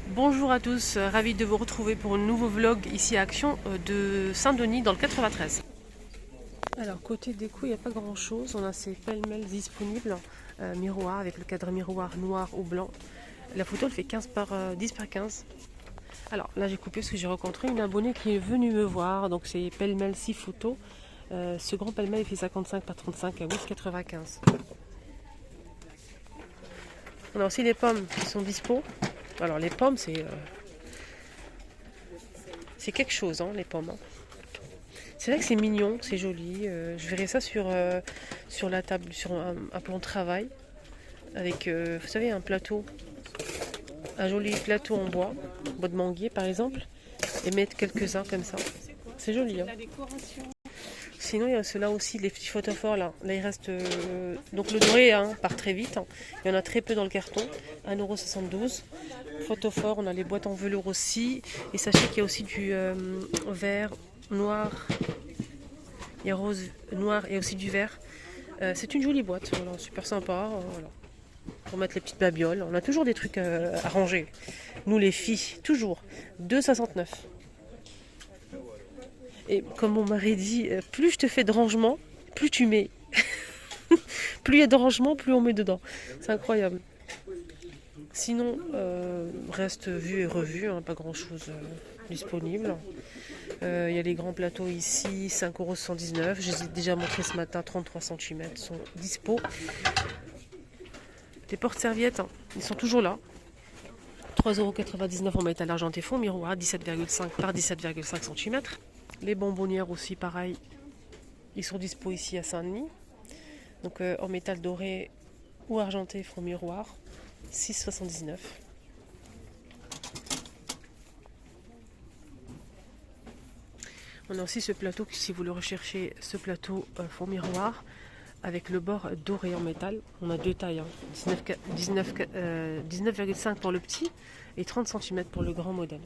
Bonjour à tous, ravi de vous retrouver pour un nouveau vlog ici à Action de Saint-Denis dans le 93. Alors côté déco, il n'y a pas grand chose, on a ces pêle-mêle disponibles, miroir avec le cadre miroir noir ou blanc. La photo elle fait 15 par 10 par 15. Alors là j'ai coupé parce que j'ai rencontré une abonnée qui est venue me voir, donc c'est pêle-mêle 6 photos. Ce grand pêle-mêle il fait 55 par 35 à 8,95. On a aussi les pommes qui sont dispo. Alors les pommes c'est quelque chose, hein, les pommes. Hein. C'est vrai que c'est mignon, c'est joli. Je verrai ça sur la table, sur un plan de travail. Avec, vous savez, un joli plateau en bois de manguier par exemple. Et mettre quelques-uns comme ça. C'est joli. Hein. Sinon, il y a ceux-là aussi, les petits photophores là. Là, il reste. Donc le doré hein, part très vite. Hein. Il y en a très peu dans le carton. 1,72 €. Photophore, on a les boîtes en velours aussi. Et sachez qu'il y a aussi du vert, noir. Il y a rose, noir et aussi du vert. C'est une jolie boîte, voilà, super sympa. Voilà. Pour mettre les petites babioles. On a toujours des trucs à ranger. Nous les filles, toujours. 2,69 €. Et comme mon mari dit, plus je te fais de rangement, plus tu mets. Plus il y a de rangement, plus on met dedans. C'est incroyable. Sinon, reste vu et revu, hein, pas grand chose disponible. Il y a les grands plateaux ici, 5,79 €. Je les ai déjà montré ce matin, 33 cm sont dispo. Les porte-serviettes, hein, ils sont toujours là. 3,99 € en métal argenté fond miroir, 17,5 par 17,5 cm. Les bonbonnières aussi, pareil. Ils sont dispo ici à Saint-Denis. Donc en métal doré ou argenté fond miroir, 6,79 €. On a aussi ce plateau, si vous le recherchez, ce plateau fond miroir avec le bord doré en métal. On a deux tailles, hein. 19,5 pour le petit et 30 cm pour le grand modèle.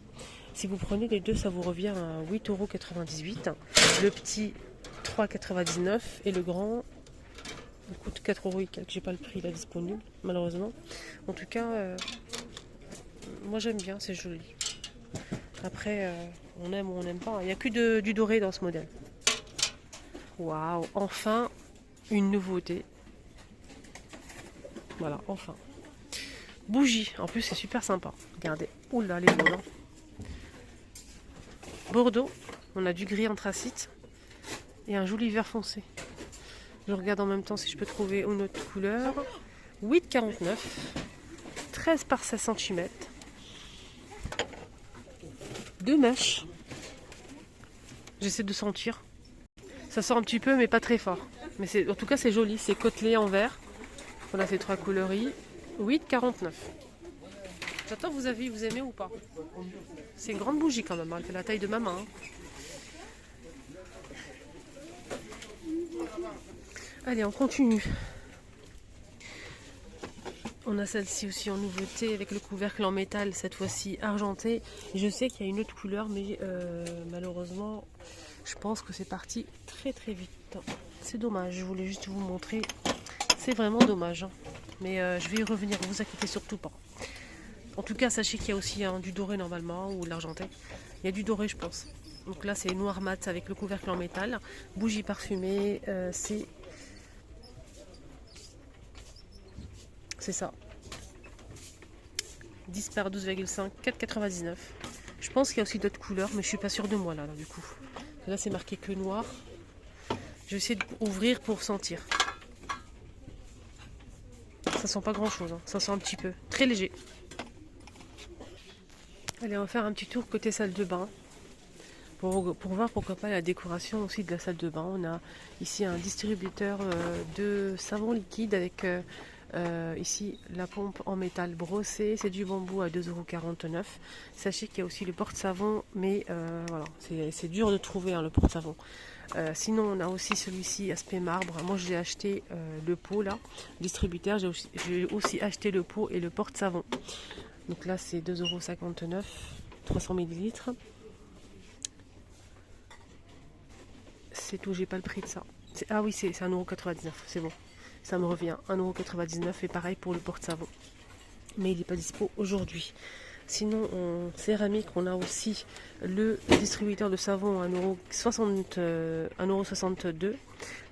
Si vous prenez les deux, ça vous revient à 8,98 €. Le petit 3,99 € et le grand il coûte 4 € et quelques. J'ai pas le prix là disponible, malheureusement. En tout cas, moi j'aime bien, c'est joli. Après, on aime ou on n'aime pas. Il n'y a que du doré dans ce modèle. Waouh, enfin une nouveauté. Voilà, enfin. Bougie, en plus c'est super sympa. Regardez, oula les volants. Bordeaux, on a du gris anthracite et un joli vert foncé. Je regarde en même temps si je peux trouver une autre couleur. 8,49 €, 13 par 16 cm. Deux mèches. J'essaie de sentir. Ça sort un petit peu mais pas très fort. Mais en tout cas c'est joli, c'est côtelé en vert. Voilà ces trois coloris. 8,49 €. J'attends vous aimez ou pas? C'est une grande bougie quand même, elle fait la taille de ma main. Hein. Allez, on continue. On a celle-ci aussi en nouveauté avec le couvercle en métal, cette fois-ci argenté. Je sais qu'il y a une autre couleur, mais malheureusement, je pense que c'est parti très très vite. C'est dommage, je voulais juste vous montrer. C'est vraiment dommage. Hein. Mais je vais y revenir, ne vous inquiétez surtout pas. En tout cas, sachez qu'il y a aussi du doré normalement, ou de l'argenté. Il y a du doré, je pense. Donc là, c'est noir mat avec le couvercle en métal. Bougie parfumée, c'est ça. 10 par 12,5, 4,99. Je pense qu'il y a aussi d'autres couleurs, mais je suis pas sûre de moi là du coup. Là, c'est marqué que noir. Je vais essayer d'ouvrir pour sentir. Ça sent pas grand chose, hein. Ça sent un petit peu. Très léger. Allez, on va faire un petit tour côté salle de bain. Pour voir pourquoi pas la décoration aussi de la salle de bain. On a ici un distributeur de savon liquide avec ici la pompe en métal brossé. C'est du bambou à 2,49 €. Sachez qu'il y a aussi le porte-savon, mais voilà, c'est dur de trouver hein, le porte-savon. Sinon on a aussi celui-ci aspect marbre. Moi j'ai acheté le pot là, distributeur. J'ai aussi acheté le pot et le porte-savon. Donc là c'est 2,59 €, 300 ml. C'est tout, j'ai pas le prix de ça. Ah oui, c'est 1,99 €, c'est bon. Ça me revient, 1,99 € et pareil pour le porte-savon. Mais il n'est pas dispo aujourd'hui. Sinon, en céramique, on a aussi le distributeur de savon à 1,62 €.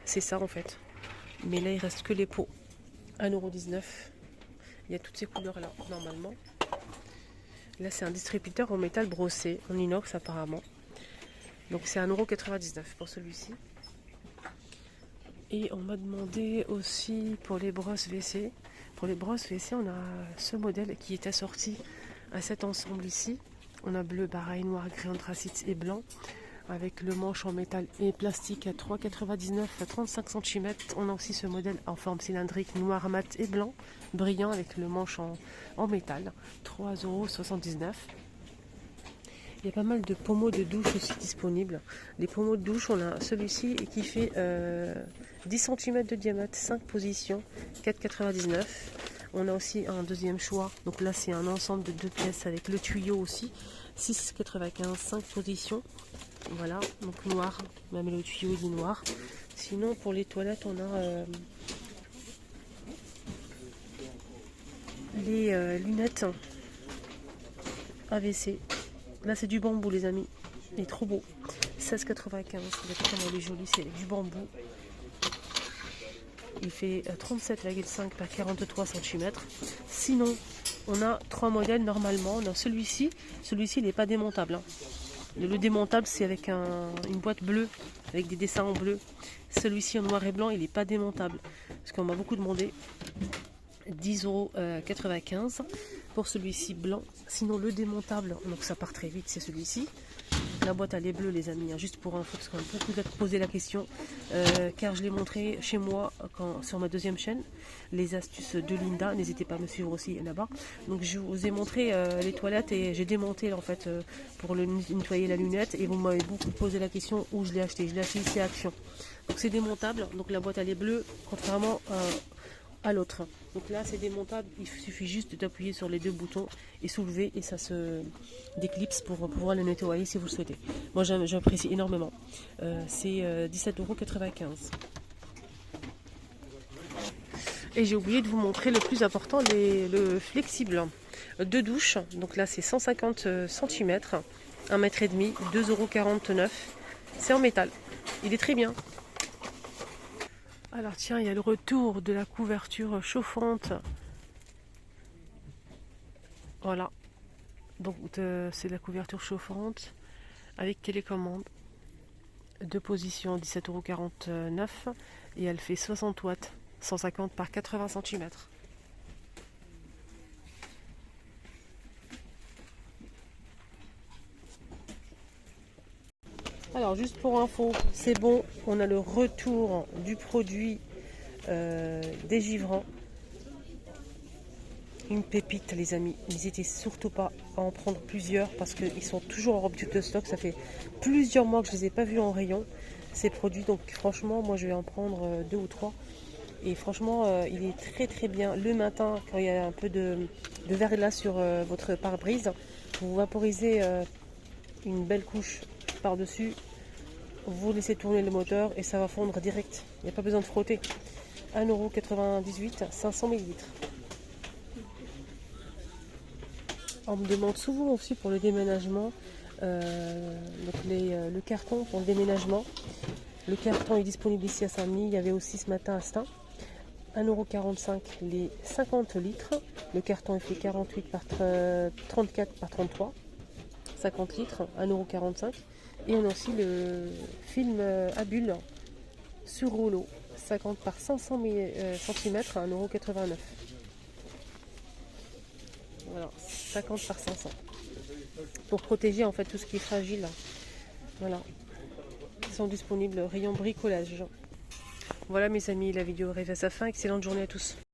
C'est ça en fait. Mais là, il reste que les pots. 1,19 €. Il y a toutes ces couleurs là, normalement. Là, c'est un distributeur en métal brossé, en inox apparemment. Donc, c'est 1,99 € pour celui-ci. Et on m'a demandé aussi pour les brosses WC. Pour les brosses WC, on a ce modèle qui est assorti à cet ensemble ici. On a bleu, pareil, noir, gris, anthracite et blanc. Avec le manche en métal et plastique à 3,99 à 35 cm. On a aussi ce modèle en forme cylindrique, noir, mat et blanc, brillant avec le manche en métal, 3,79 €. Il y a pas mal de pommeaux de douche aussi disponibles. Les pommeaux de douche, on a celui-ci qui fait 10 cm de diamètre, 5 positions, 4,99 €. On a aussi un deuxième choix. Donc là, c'est un ensemble de 2 pièces avec le tuyau aussi, 6,95 €, 5 positions. Voilà, donc noir, même le tuyau est noir. Sinon, pour les toilettes, on a les lunettes AVC. Là, c'est du bambou, les amis. Il est trop beau. 16,95 €. Regardez comment il est joli, c'est du bambou. Il fait 37,5 par 43 cm. Sinon, on a 3 modèles normalement. On a celui-ci. Celui-ci, il n'est pas démontable, hein. Le démontable, c'est avec une boîte bleue, avec des dessins en bleu. Celui-ci en noir et blanc, il n'est pas démontable. Parce qu'on m'a beaucoup demandé. 10,95 € pour celui-ci blanc. Sinon, le démontable, donc ça part très vite, c'est celui-ci. La boîte, elle est bleue, les amis, hein, juste pour info, parce qu'on a beaucoup posé la question. Car je l'ai montré chez moi sur ma deuxième chaîne, les astuces de Linda. N'hésitez pas à me suivre aussi là-bas. Donc, je vous ai montré les toilettes et j'ai démonté en fait pour nettoyer la lunette. Et vous m'avez beaucoup posé la question où je l'ai acheté. Je l'ai acheté ici à Action. Donc, c'est démontable. Donc, la boîte, elle est bleue, contrairement à l'autre. Donc là, c'est démontable. Il suffit juste d'appuyer sur les 2 boutons et soulever et ça se déclipse pour pouvoir le nettoyer si vous le souhaitez. Moi, j'apprécie énormément. C'est 17,95 €. Et j'ai oublié de vous montrer le plus important, le flexible de douche. Donc là, c'est 150 cm, 1,5 m, 2,49 €. C'est en métal. Il est très bien. Alors tiens, il y a le retour de la couverture chauffante. Voilà. Donc c'est la couverture chauffante avec télécommande. 2 positions, 17,49 € et elle fait 60 watts, 150 par 80 cm. Alors juste pour info, c'est bon, on a le retour du produit dégivrant. Une pépite les amis, n'hésitez surtout pas à en prendre plusieurs parce qu'ils sont toujours en rupture de stock. Ça fait plusieurs mois que je ne les ai pas vus en rayon, ces produits. Donc franchement, moi je vais en prendre 2 ou 3. Et franchement, il est très très bien. Le matin, quand il y a un peu de verglas sur votre pare-brise, vous vaporisez une belle couche par-dessus, vous laissez tourner le moteur et ça va fondre direct. Il n'y a pas besoin de frotter. 1,98 €, 500 ml. On me demande souvent aussi pour le déménagement, le carton pour le déménagement. Le carton est disponible ici à Saint-Denis. Il y avait aussi ce matin à Stein. 1,45 € les 50 litres. Le carton est fait 48 par 34 par 33. 50 litres, 1,45 €. Et on a aussi le film à bulles sur rouleau, 50 par 500 cm, 1,89 €. Voilà, 50 par 500. Pour protéger en fait tout ce qui est fragile. Voilà. Ils sont disponibles rayon bricolage. Voilà mes amis, la vidéo arrive à sa fin. Excellente journée à tous.